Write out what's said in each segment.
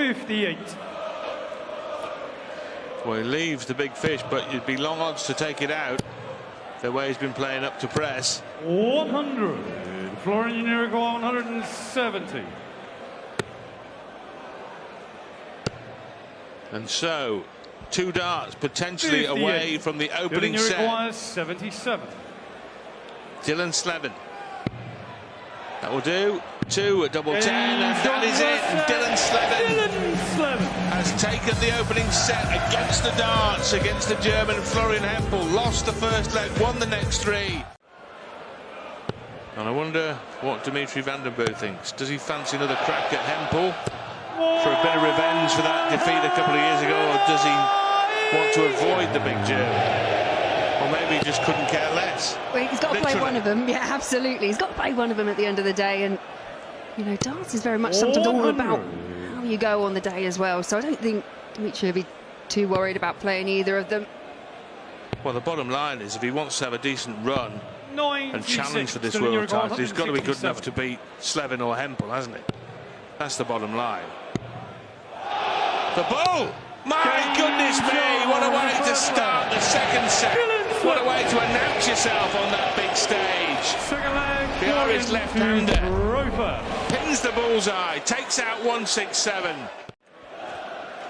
58. Well, he leaves the big fish, but it'd be long odds to take it out the way he's been playing up to press. 100. Florian Uruguay 170. And so, 2 darts potentially 58. away from the opening set. Uruguay 77. Dylan Slevin. That will do. 2 at double 10, and that is it. Dylan Slevin has taken the opening set against the darts, against the German Florian Hempel. Lost the first leg, won the next 3. And I wonder what Dimitri van den Berg thinks. Does he fancy another crack at Hempel for a bit of revenge for that defeat a couple of years ago, or does he want to avoid the big German? Or maybe he just couldn't care less. Well, he's got to play one of them. Yeah, absolutely. He's got to play one of them at the end of the day. And, you know, darts is very much sometimes all about how you go on the day as well. So I don't think Dimitri will be too worried about playing either of them. Well, the bottom line is if he wants to have a decent run 96, and challenge for this world title, he's got to be good enough to beat Slevin or Hempel, hasn't he? That's the bottom line. The ball! My goodness me, what a way to start the second set. What a way to announce yourself on that big stage. The Irish left-hander pins the bullseye, takes out 167.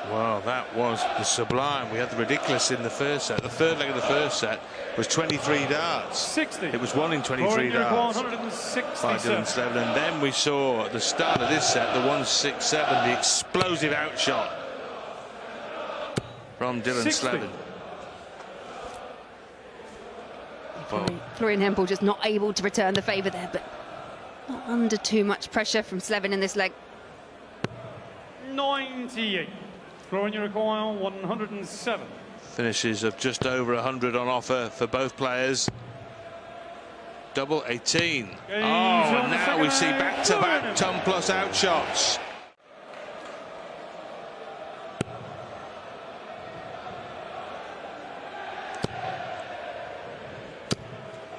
Well, that was the sublime. We had the ridiculous in the first set. The third leg of the first set was 23 darts. 60. It was won in 23 darts by Dylan Slevin. And then we saw at the start of this set the 167, the explosive outshot from Dylan Slevin. Florian Hempel just not able to return the favour there, but not under too much pressure from Slevin in this leg. 98. Florian Uruguay 107. Finishes of just over 100 on offer for both players. Double 18. Oh, and now we see back-to-back ton plus outshots.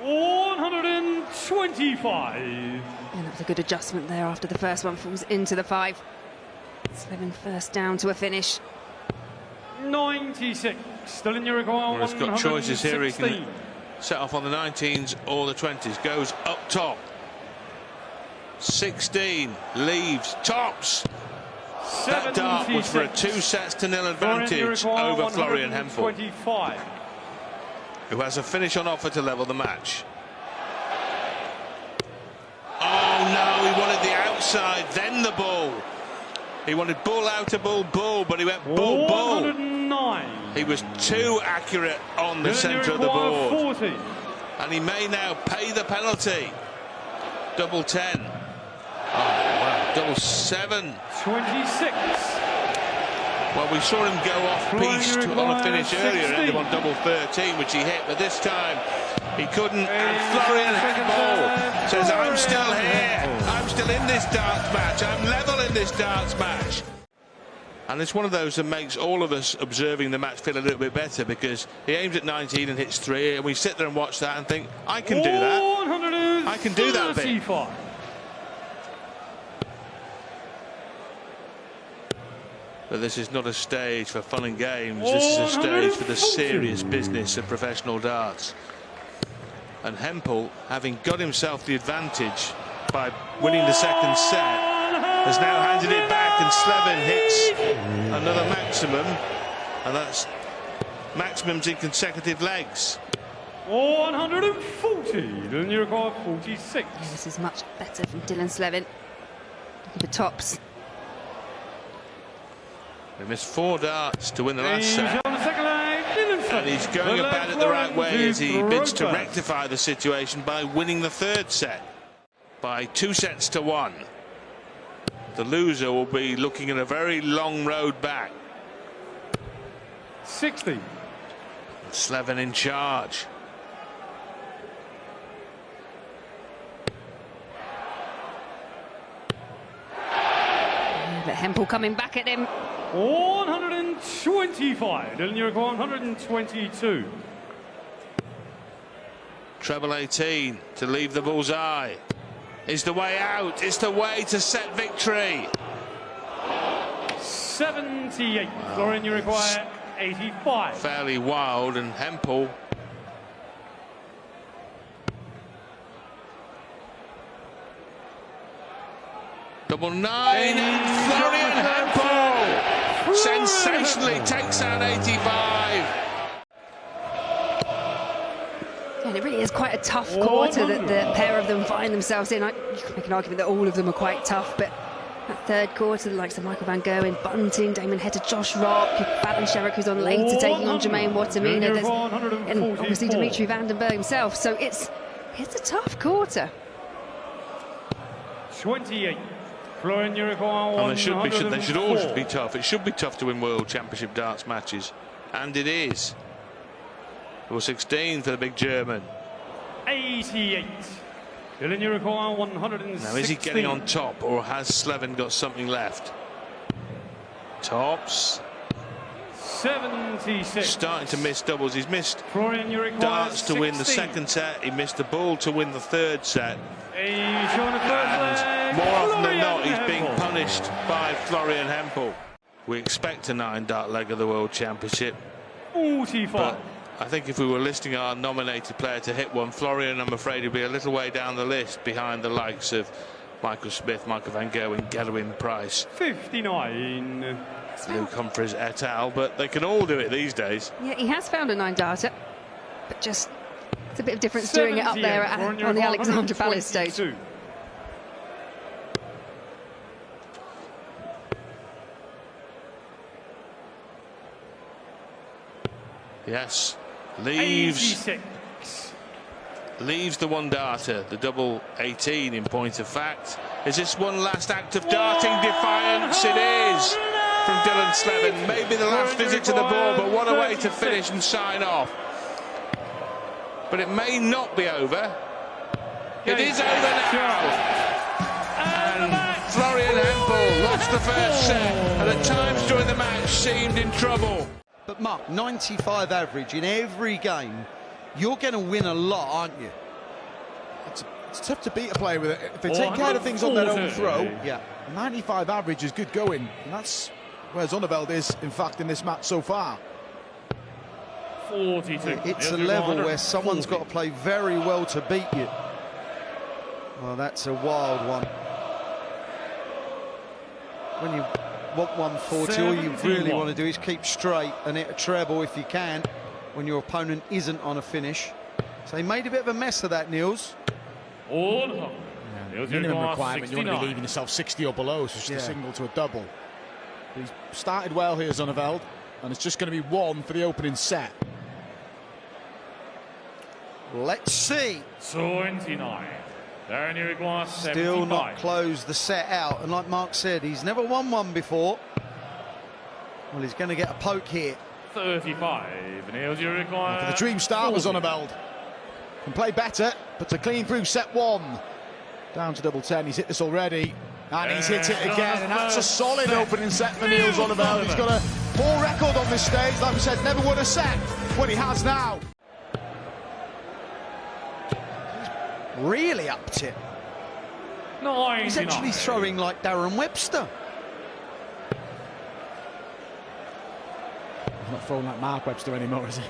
$125. And that was a good adjustment there after the first one falls into the 5. Slevin first down to a finish. 96. Still in Uruguay. Well, he's got choices here. He can set off on the 19s or the 20s. Goes up top. 16. Leaves. Tops. That dart was for a 2-0 advantage over Florian Hempel, who has a finish on offer to level the match. Oh no, he wanted the outside, then the bull. He wanted bull, outer bull, bull, but he went bull, bull. He was too accurate on the centre of the board. 40. And he may now pay the penalty. Double 10. Oh, wow. Double 7. 26. Well, we saw him go off-piste on a finish earlier, and ended on double 13, which he hit, but this time he couldn't. And Florian Hempel says, I'm still here. I'm still in this darts match. I'm level in this darts match. And it's one of those that makes all of us observing the match feel a little bit better, because he aims at 19 and hits 3, and we sit there and watch that and think, I can do that. I can do that bit. But this is not a stage for fun and games. This is a stage for the serious business of professional darts. And Hempel, having got himself the advantage by winning the second set, has now handed it back, and Slevin hits another maximum, and that's maximums in consecutive legs. 140. Dylan Uruguay 46. Yeah, this is much better from Dylan Slevin. Looking for tops. He missed 4 darts to win the last set. And he's going about it the right way as he bids to rectify the situation by winning the third set by 2-1. The loser will be looking at a very long road back. 60. Slevin in charge. Yeah, but Hempel coming back at him. 125. Dylan Uruguay 122. Treble 18 to leave the bullseye. Is the way out. It's the way to set victory. 78. Florian, you require 85. Fairly wild, and Hempel. Double 9, Florian Hempel sensationally takes out 85. And it really is quite a tough quarter that the pair of them find themselves in. You can make an argument that all of them are quite tough, but that third quarter, the likes of Michael Van Gerwen, Bunting, Damon Header, Josh Rock, Fallon Sherrock, who's on later, taking on Jermaine Wattimena, and obviously Dimitri Vandenberg himself. So it's a tough quarter. 28. Florian, you require 140. They should always be tough. It should be tough to win World Championship darts matches, and it is. Or 16 for the big German. 88. Dylan, you require 160. Now, is he getting on top, or has Slevin got something left? Tops. 76. Starting to miss doubles. He's missed Florian, you require darts to win the 16. second set. He missed the ball to win the third set. He's showing the first leg. And more often than Florian not, he's Hempel. being punished by Florian Hempel. We expect a 9-dart leg of the World Championship. 45. But I think if we were listing our nominated player to hit one, Florian, I'm afraid, would be a little way down the list behind the likes of Michael Smith, Michael Van Gerwen, Gelwin Price, 59. Luke Humphries et al. But they can all do it these days. Yeah, he has found a 9-darter, but just it's a bit of difference doing it up there on the Alexander Palace stage. Yes, leaves 86. leaves the 1-darter, the double 18 in point of fact. Is this one last act of darting defiance? It is from Dylan Slevin. Maybe the last visit to the ball, but what a way to finish and sign off. But it may not be over. It is over now. And Florian Hempel lost the first set, and at times during the match seemed in trouble. But Mark, 95 average in every game, you're going to win a lot, aren't you? It's tough to beat a player with it. If they take care of things on their own throw, Yeah. 95 average is good going. And that's where Zonneveld is, in fact, in this match so far. 42. It's a level where someone's got to play very well to beat you. Well, that's a wild one. When you want 140, all you really 71. want to do is keep straight and hit a treble if you can, when your opponent isn't on a finish. So he made a bit of a mess of that, Niels. Minimum requirement, you want to be leaving yourself 60 or below, so it's just a single to a double. But he's started well here, Zonneveld, and it's just going to be one for the opening set. Let's see. 29. Darren, you require 75. Still not closed the set out, and like Mark said, he's never won one before. Well, he's going to get a poke here. 35. Niels, you require For the dream start was Zonneveld. Can play better, but to clean through set one. Down to double 10, he's hit this already. And he's hit it again, and that's a solid opening set for Niels Zonneveld. He's got a poor record on this stage, like we said, never won a set. What he has now. He's really upped it. 99. He's actually throwing like Darren Webster. He's not throwing like Mark Webster anymore, is he?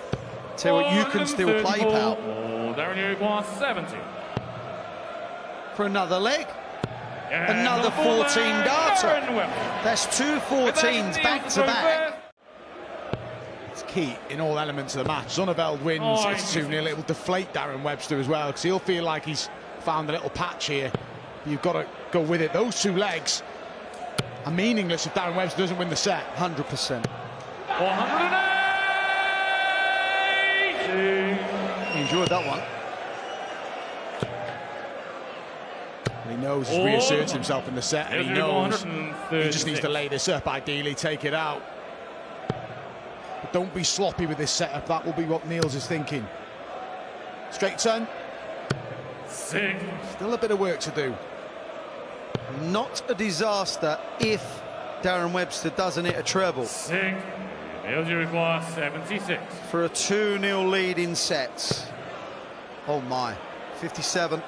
Tell you what, you can still play, pal. Oh, Darren, you require 70. For another leg. And Another the ball 14 there, darter. Darren Webster. That's two 14s back to back. It's key in all elements of the match. Zonneveld wins, it's 2-0. It will deflate Darren Webster as well, because he'll feel like he's found a little patch here. You've got to go with it. Those two legs are meaningless if Darren Webster doesn't win the set. 100%. 180. He enjoyed that one. And he knows he's reasserted himself in the set, and he knows he 136. just needs to lay this up, ideally take it out. But don't be sloppy with this setup. That will be what Niels is thinking. Straight turn. 6. Still a bit of work to do. Not a disaster if Darren Webster doesn't hit a treble. 6. Niels, you require 76. For a 2-0 lead in sets. Oh my. 57.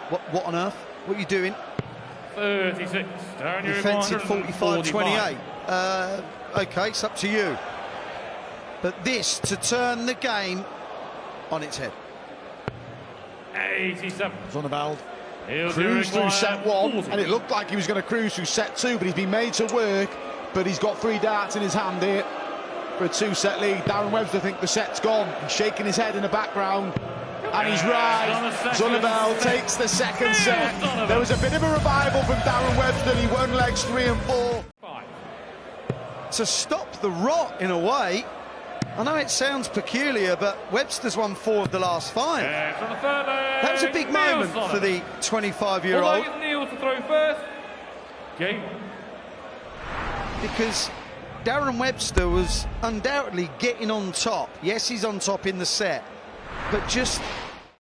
What on earth? What are you doing? 36. Darren, you Defensive require 45-28. OK, it's up to you. But this to turn the game on its head. 87. Zonneveld He'll cruised through set one, 40. and it looked like he was going to cruise through set two, but he's been made to work. But he's got 3 darts in his hand here for a 2-set lead. Darren Webster think the set's gone. He's shaking his head in the background, and he's right. Zonneveld takes the second set. There was a bit of a revival from Darren Webster. He won legs 3 and 4. To stop the rot in a way. I know it sounds peculiar, but Webster's won 4 of the last 5. That was a big moment for the 25-year-old. Neil to throw first. Game. Because Darren Webster was undoubtedly getting on top. Yes, he's on top in the set, but just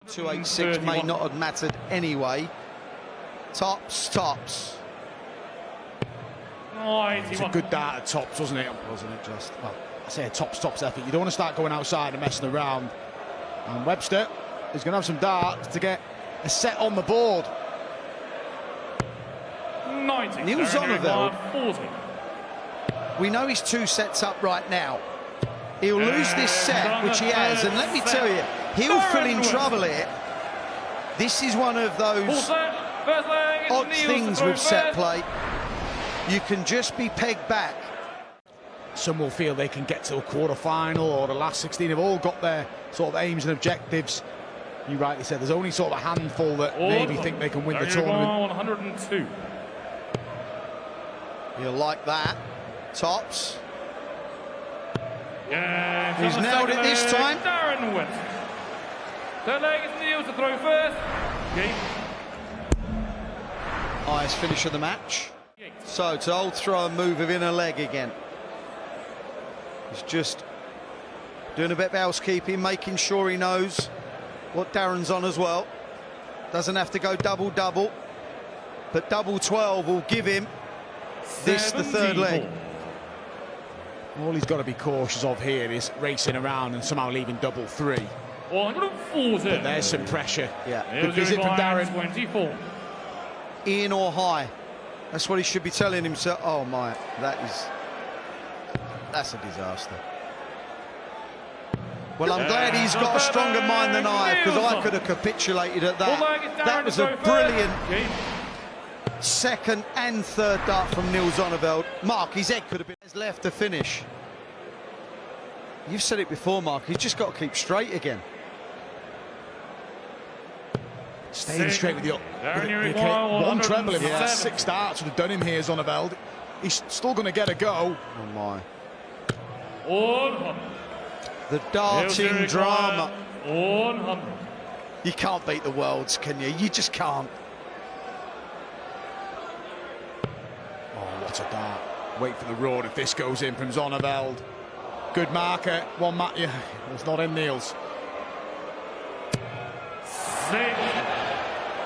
286 may not have mattered anyway. Tops. It's a good dart at tops, wasn't it? Wasn't it just? Well, I say a tops effort. You don't want to start going outside and messing around. And Webster is going to have some darts to get a set on the board. 90. Neil Zonneveld. 40. We know he's 2 sets up right now. He'll lose this set, which he has, and let me tell you, he'll feel in trouble here. This is one of those odd things with set play. You can just be pegged back. Some will feel they can get to a quarter-final, or the last 16 have all got their sort of aims and objectives. You rightly said, there's only sort of a handful that maybe think they can win the tournament. 102. He'll like that. Tops. Yeah, he's nailed it this time. Darren Webster. Third leg is Neil to throw first. Game. Highest finish of the match. So to old throw and move of inner leg again. He's just doing a bit of housekeeping, making sure he knows what Darren's on as well. Doesn't have to go double-double, but double 12 will give him this, the third leg. All he's got to be cautious of here is racing around and somehow leaving double 3. 140. But there's some pressure. Yeah. Good visit from Darren. 24. In or high. That's what he should be telling himself. Oh my, that's a disaster. Well, I'm glad he's got a stronger mind than I have, because I could have capitulated at that. That was a brilliant second and third dart from Neil Zonneveld. Mark, his head could have been left to finish. You've said it before, Mark, he's just got to keep straight again. Staying straight with the one treble in the last 6 darts would have done him here, Zonneveld. He's still going to get a go. Oh my. The darting drama. 100. You can't beat the worlds, can you? You just can't. Oh, what a dart. Wait for the roar if this goes in from Zonneveld. Good marker. One mark. Yeah, it's not in Neil's. 6.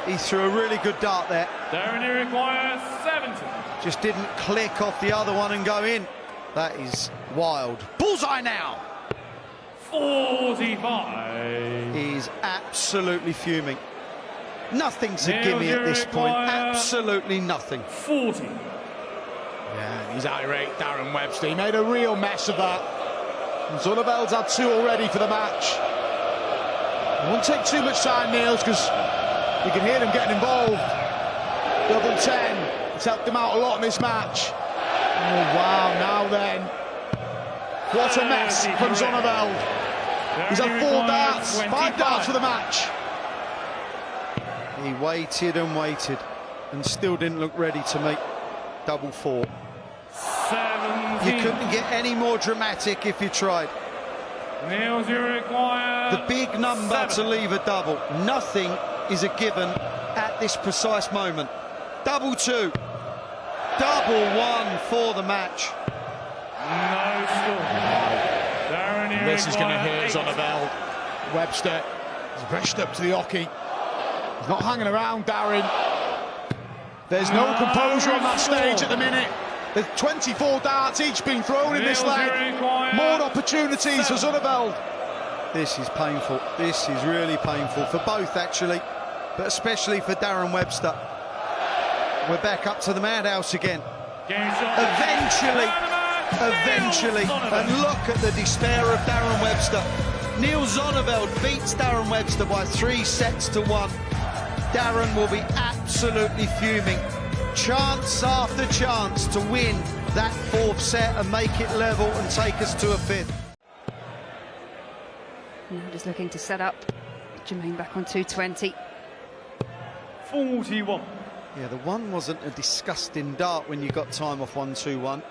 He threw a really good dart there. Darren, you require 70. Just didn't click off the other one and go in. That is wild. Bullseye now. 45. He's absolutely fuming. Nothing's a gimme at this point. Absolutely nothing. 40. Yeah, he's irate, Darren Webster. He made a real mess of that. And Zonneveld's had 2 already for the match. It won't take too much time, Niels, because you can hear them getting involved. Double 10. It's helped him out a lot in this match. Oh, wow, now then. What a mess from Zonneveld. He's had 4 darts, 5 darts for the match. He waited and waited and still didn't look ready to make double 4. 17. You couldn't get any more dramatic if you tried. Niels, you require The big number 7. to leave a double. Nothing is a given at this precise moment. Double 2. Double 1 for the match. No score. Darren, you This is going to require hurt 8. Zonneveld. Webster is rushed up to the hockey. He's not hanging around, Darren. There's no composure on that stage at the minute. There's 24 darts each being thrown in this leg. More opportunities for Zonneveld. This is painful. This is really painful for both, actually, but especially for Darren Webster. We're back up to the madhouse again. Eventually. And look at the despair of Darren Webster. Neil Zonneveld beats Darren Webster by 3 sets to 1. Darren will be absolutely fuming. Chance after chance to win that 4th set and make it level and take us to a 5th. Now just looking to set up. Jermaine back on 220. 41. Yeah, the 1 wasn't a disgusting dart when you got time off 1-2-1.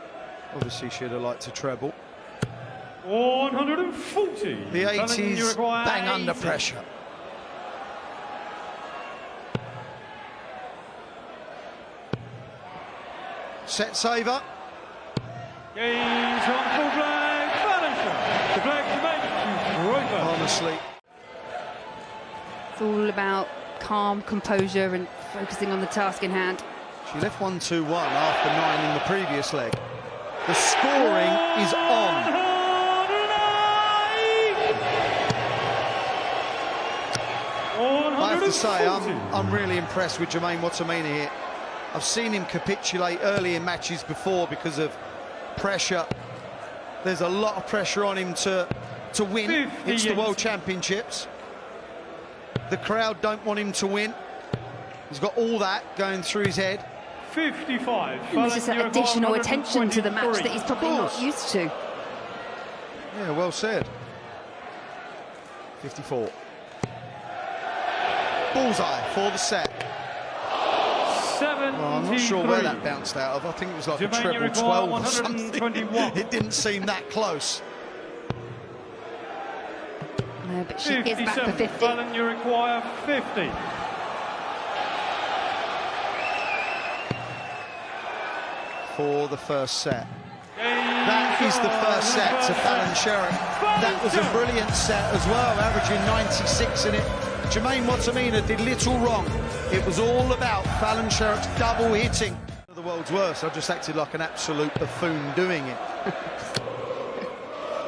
Obviously, should have liked to treble. 140. The 80s bang 80. under pressure. Set saver. Games on full flag. Balancer. The flag to make. Honestly. It's all about calm, composure and focusing on the task in hand. She left 1-2-1 after 9 in the previous leg. The scoring is on. I have to say, I'm really impressed with Jermaine Wattimena here. I've seen him capitulate early in matches before because of pressure. There's a lot of pressure on him to win. It's the World Championships. The crowd don't want him to win. He's got all that going through his head. 55. And there's just that additional attention to the match that he's probably not used to. Yeah, well said. 54. Bullseye for the set. 73. Well, I'm not sure where that bounced out of. I think it was like a treble 12 or something. It didn't seem that close. No, but she is back for 50. Fallon, you require 50. For the first set. That is the first set to Fallon Sherrock. That was a brilliant set as well, averaging 96 in it. Jermaine Wattimena did little wrong. It was all about Fallon Sherrock's double hitting. The world's worst. I just acted like an absolute buffoon doing it.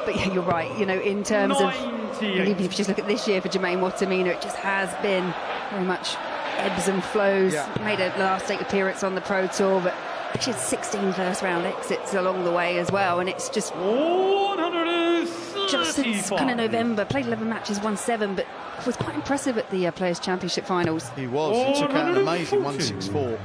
But yeah, you're right. You know, in terms of, even if you just look at this year for Jermaine Wattimena, it just has been very much ebbs and flows. Yeah. Made a last 8 appearance on the Pro Tour, but actually had 16 first-round exits along the way as well, and it's just since kind of November, played 11 matches, won 7, but was quite impressive at the Players' Championship finals. He was. He took out an amazing 164.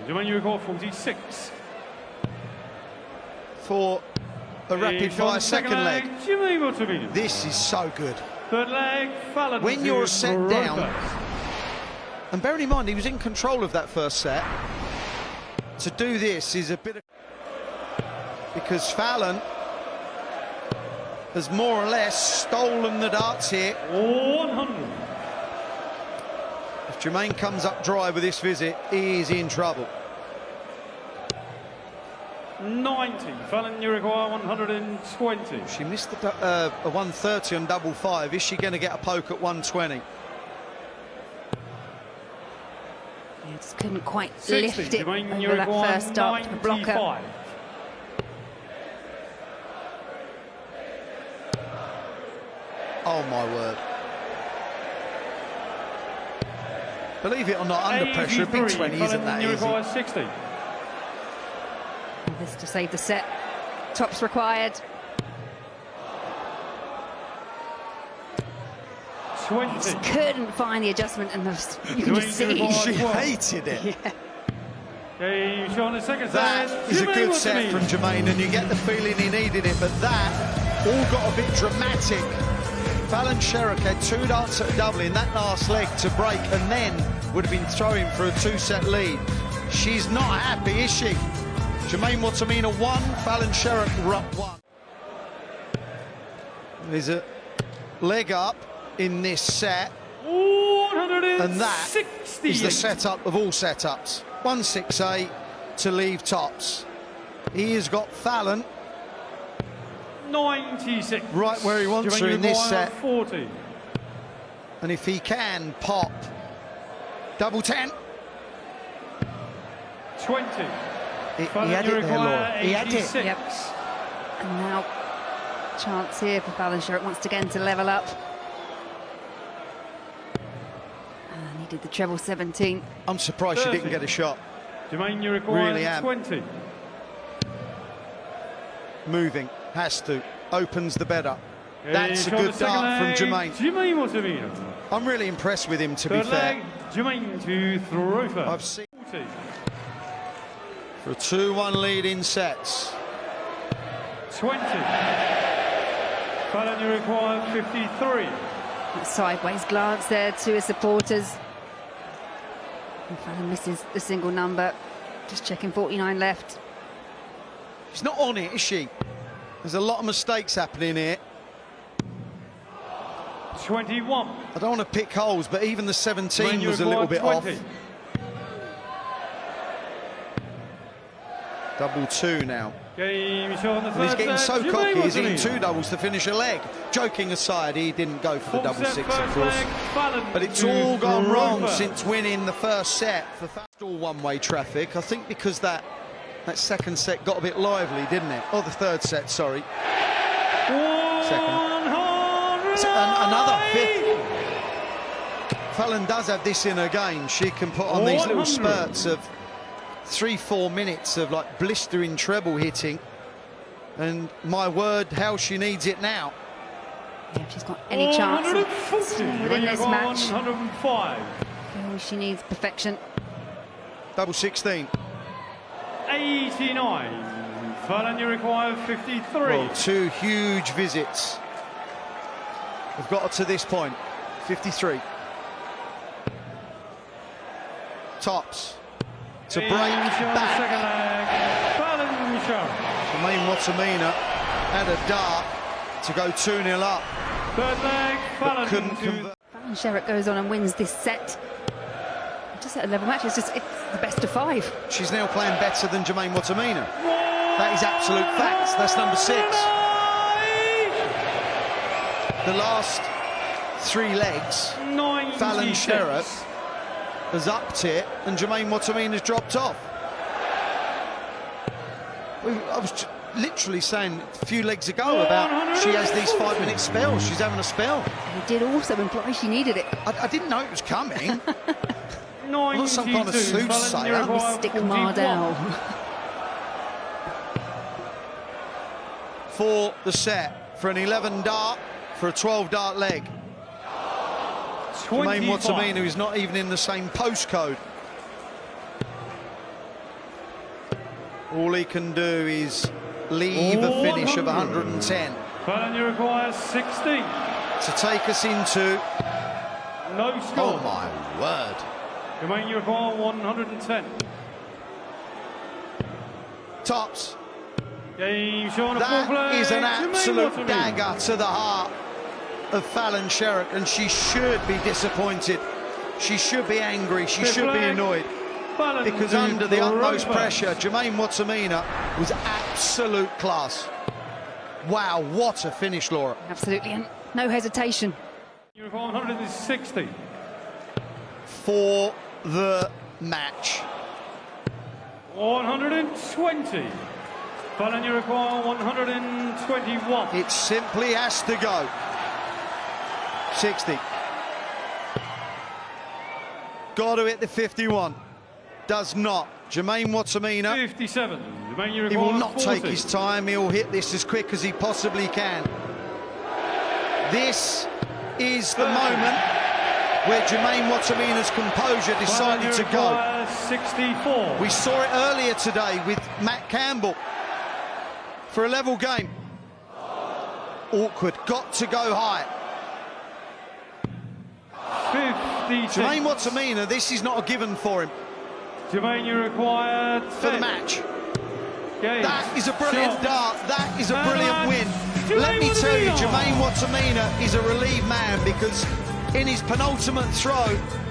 Jermaine, you record 46. For a rapid-fire second leg. Jermaine Wattimena. This is so good. Third leg, Fallon. When you're set down, and bearing in mind he was in control of that first set, to do this is a bit of... Because Fallon has more or less stolen the darts here. 100. If Jermaine comes up dry with this visit, he is in trouble. 90. Fallon, you require 120. She missed a 130 on double 5. Is she going to get a poke at 120? Yeah, just couldn't quite 60. lift it Jermaine, over you that require first start to the blocker. 95. Oh my word. Believe it or not, under pressure, a big 20 isn't that you easy. require 60. This to save the set. Tops required. 20. Just couldn't find the adjustment, and you can just see. She hated it. Yeah. Okay, Sean, the second That set. is a good set from Jermaine, and you get the feeling he needed it, but that all got a bit dramatic. Fallon Sherrock had 2 darts at a double in that last leg to break, and then would have been throwing for a 2-set lead. She's not happy, is she? Jermaine Wattimena 1, Fallon Sherrock 1. There's a leg up in this set, and that is the setup of all setups. 168 to leave tops. He has got Fallon 96. right where he wants her in this set. 40. And if he can pop double 10. 20. He had it there, Laura. He had it. Yep. And now, chance here for Fallon Sherrock once again to level up. And he did the treble 17. I'm surprised she didn't get a shot. Jermaine, you require Really am. 20. Moving, has to, opens the bed up. That's a Shot good the second dart from leg, Jermaine. Jermaine Wattimena. I'm really impressed with him, to be Third fair. leg, Jermaine to throw first. I've seen 40. for a 2-1 lead in sets. 20. Fallon, you require 53. That sideways glance there to his supporters. And Fallon misses the single number. Just checking 49 left. She's not on it, is she? There's a lot of mistakes happening here. 21. I don't want to pick holes, but even the 17 Jermaine, you was a little bit require off. 20. Double 2 now. Game shot on the And third he's getting set, so Jermaine cocky, he's hitting Wattimena. 2 doubles to finish a leg. Joking aside, he didn't go for the Full double set 6, of first course. leg, Fallon But it's to all gone throw wrong first. since winning the first set. For all one-way traffic, I think, because that second set got a bit lively, didn't it? Oh, the third set, sorry. Second. 100. Another fifth. Fallon does have this in her game. She can put on these little 100. spurts of 3-4 minutes of like blistering treble hitting. And my word, how she needs it now. Yeah, if she's got any chance of 140. staying within this match. 105. She needs perfection. Double 16. 89. Fallon, you require 53. Well, 2 huge visits. We've got her to this point. 53. Tops. To break back. Second leg, Fallon Sherrock. Jermaine Wattimena had a dart to go 2-0 up. Third leg, But Fallon couldn't to convert. Fallon Sherrock goes on and wins this set. Just at a level match, it's the best of 5. She's now playing better than Jermaine Wattimena. That is absolute facts. That's number 6. The last 3 legs, 96. Fallon Sherrock has upped it and Jermaine Wattimena has dropped off. I was literally saying a few legs ago about she has these 5-minute spells. She's having a spell. He did also imply she needed it. I didn't know it was coming. 92. Not some kind of soothsayer. Mystic Mardell. For the set, for an 11 dart, for a 12 dart leg. Jermaine Wattimena, who's not even in the same postcode. All he can do is leave a finish of 110 Fallon, you require 16. to take us into, No score. oh my word, Jermaine, you require 110. tops. Game shot on a full That play. is an Jermaine absolute Wattimena. dagger to the heart of Fallon Sherrock, and she should be disappointed. She should be angry. She Fifth should be leg. annoyed. Fallon Because to under the throw utmost first. pressure, Jermaine Wattimena was absolute class. Wow, what a finish, Laura. Absolutely, and no hesitation. You require 160. For the match. 120. Fallon, you require 121. It simply has to go. 60. Got to hit the 51. Does not. Jermaine Wattimena, 57. Jermaine, you he require will not 40. take his time. He'll hit this as quick as he possibly can. This is the moment where Jermaine Wattimena's composure Fallon, you decided to go. require 64. We saw it earlier today with Matt Campbell for a level game. Awkward, got to go high. 56. Jermaine Wattimena, this is not a given for him Jermaine, you require 10. for the match. Game. That is a brilliant Shot. dart, that is a And brilliant win. Jermaine Let me tell you, Wattimena. Jermaine Wattimena is a relieved man because in his penultimate throw,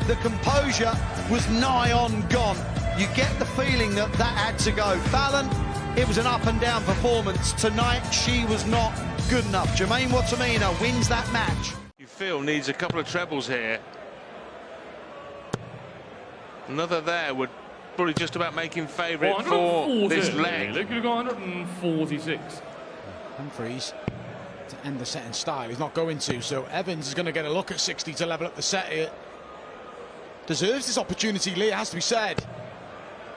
the composure was nigh on gone. You get the feeling that that had to go. Fallon, it was an up and down performance. Tonight, she was not good enough. Jermaine Wattimena wins that match. You feel needs a couple of trebles here. Another there would probably just about making favourite for this leg. They could have got 146. Humphries to end the set in style. He's not going to, so Evans is going to get a look at 60 to level up the set here. Deserves this opportunity, Lee, it has to be said.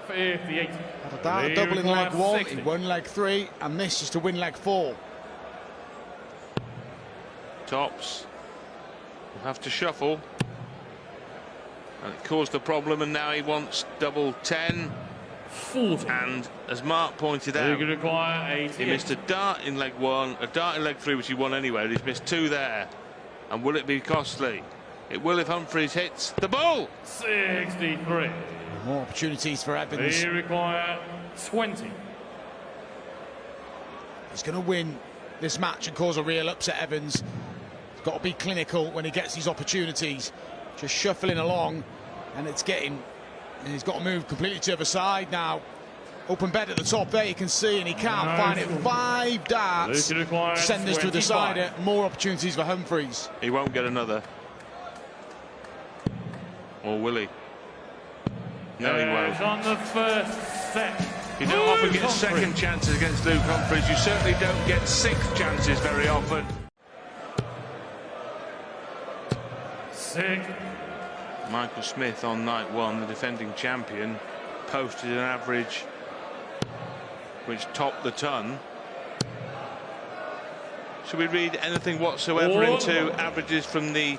58. Had a dart double in leg 1, he won leg 3, and this is to win leg 4. Tops will have to shuffle, and it caused a problem, and now he wants double 10. 40. And as Mark pointed out, he missed a dart in leg 1, a dart in leg 3, which he won anyway. He's missed 2 there, and will it be costly? It will if Humphries hits the ball. 63. More opportunities for Evans. They require 20. He's going to win this match and cause a real upset, Evans. He's got to be clinical when he gets these opportunities. Just shuffling along, and it's getting... And he's got to move completely to the other side now. Open bed at the top there, you can see, and he can't find it. 5 darts. Send this to a decider. More opportunities for Humphries. He won't get another. Or will he? No, he won't. On the first set. You don't often get second chances against Luke Humphries. You certainly don't get 6th chances very often. 6. Michael Smith on night 1, the defending champion, posted an average which topped the ton. Should we read anything whatsoever into averages from the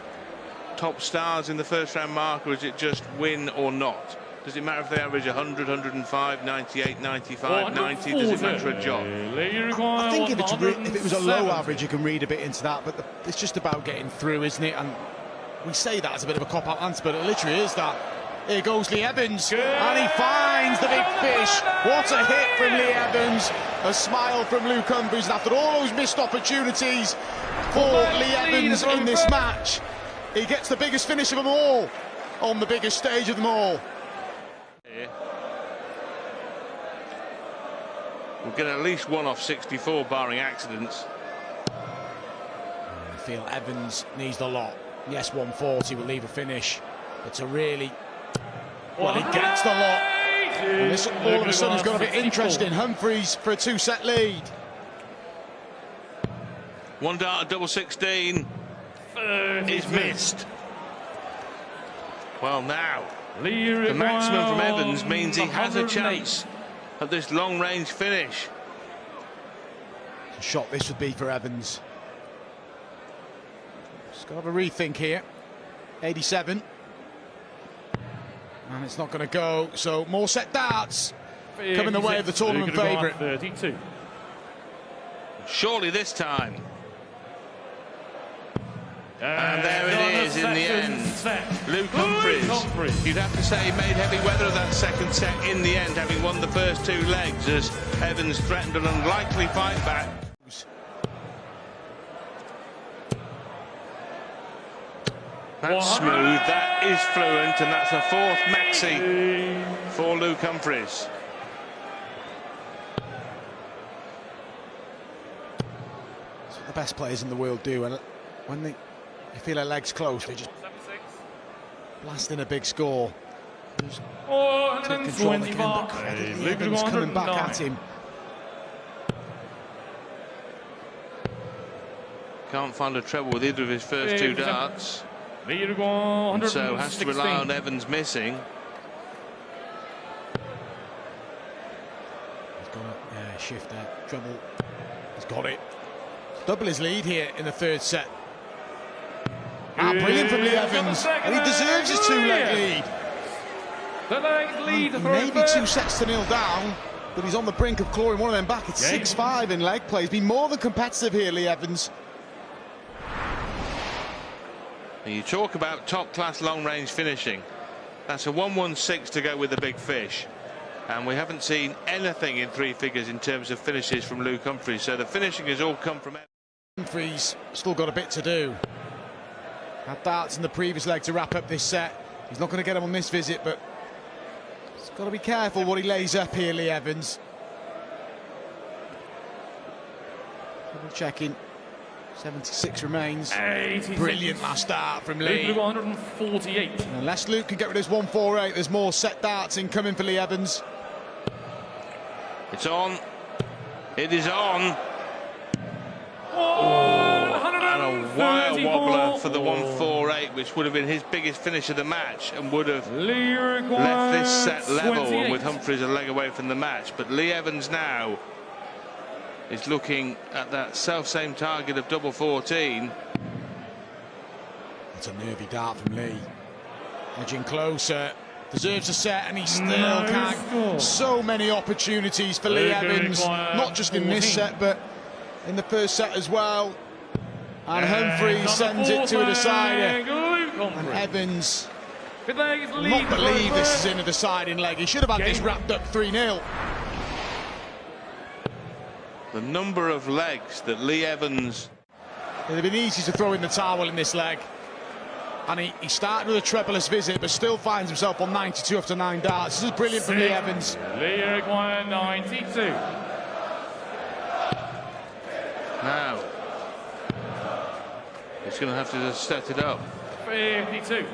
top stars in the first round, Mark, or is it just win or not? Does it matter if they average 100, 105, 98, 95, 90? Does it matter a job? I think if it was a low average, you can read a bit into that, but it's just about getting through, isn't it? And we say that as a bit of a cop-out answer, but it literally is that. Here goes Lee Evans, and he finds the big fish. What a hit from Lee Evans. A smile from Luke Humphries. And after all those missed opportunities for Lee Evans in this match, he gets the biggest finish of them all on the biggest stage of them all. We'll get at least 1 off 64, barring accidents. I feel Evans needs the lot. Yes, 140 will leave a finish, but to really... Well, he gets the lot. And this all of a sudden has got a bit interesting. Humphries for a 2-set lead. 1 dart at double 16 is missed. Well, now the maximum from Evans means he has a chance at this long-range finish. A shot this would be for Evans. Just got to have a rethink here. 87. And it's not going to go, so more set darts come in the way of the tournament favourite. 32. Surely this time. And there it is in the end. Luke Humphries. You'd have to say he made heavy weather of that second set in the end, having won the first 2 legs as Evans threatened an unlikely fight back. That's smooth, that is fluent, and that's a 4th maxi for Luke Humphries. That's what the best players in the world do, and when they feel their legs close, they just blast in a big score. Just take control again, but credit Evans coming back at him. Can't find a treble with either of his first 2 darts. And so has to rely on Evans missing. He's got a shift there, treble. He's got it. Double his lead here in the 3rd set. Brilliant from Lee Evans, and he deserves his 2-leg lead. Maybe 2 sets to 0 down, but he's on the brink of clawing one of them back. It's 6-5 in leg play. He's been more than competitive here, Lee Evans. You talk about top-class long-range finishing. That's a 116 to go with the big fish. And we haven't seen anything in 3 figures in terms of finishes from Luke Humphries. So the finishing has all come from Humphries. Still got a bit to do. Had darts in the previous leg to wrap up this set. He's not going to get him on this visit, but he's got to be careful what he lays up here, Lee Evans. Double checking. 76 remains. 86. Brilliant last start from Luke Lee. 148. Unless Luke can get rid of his 148, there's more set darts incoming for Lee Evans. It's on. It is on. And a wire wobbler for the 148, which would have been his biggest finish of the match and would have left this set level, and with Humphries a leg away from the match. But Lee Evans now is looking at that self-same target of double 14. It's a nervy dart from Lee. Edging closer. Deserves a set, and he still can't. So many opportunities for Lee Evans, not just in this set, but in the first set as well. And Humphries sends it to a decider. And Evans not believe this is in a deciding leg. He should have had this wrapped up 3-0. The number of legs that Lee Evans... It'd have been easy to throw in the towel in this leg. And he started with a trebleless visit, but still finds himself on 92 after 9 darts. This is brilliant from Lee Evans. Lee require 92. Now, he's going to have to just set it up. 52.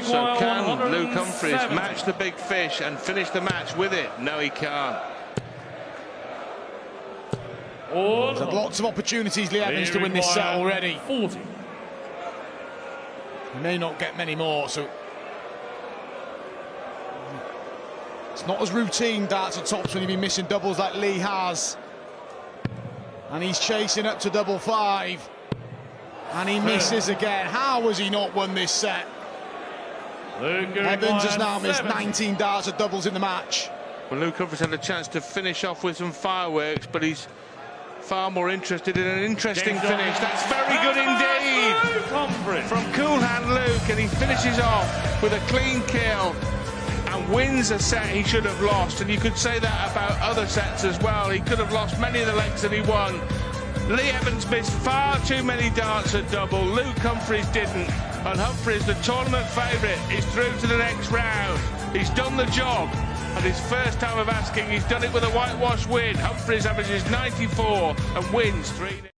So can Luke Humphries match the big fish and finish the match with it? No, he can't. There's had lots of opportunities, Lee Evans, to win this set already. 40. He may not get many more, so it's not as routine darts at tops when you've been missing doubles like Lee has. And he's chasing up to double 5, and he misses again. How has he not won this set? Evans has now missed 19 darts at doubles in the match. Well, Luke Humphries had a chance to finish off with some fireworks, but he's far more interested in an interesting finish. That's very good indeed from cool hand Luke, and he finishes off with a clean kill and wins a set he should have lost. And you could say that about other sets as well. He could have lost many of the legs that he won. Lee Evans missed far too many darts at double. Luke Humphries didn't, and Humphries, the tournament favourite, is through to the next round. He's done the job. And his first time of asking, he's done it with a whitewash win. Humphries averages 94 and wins 3-0.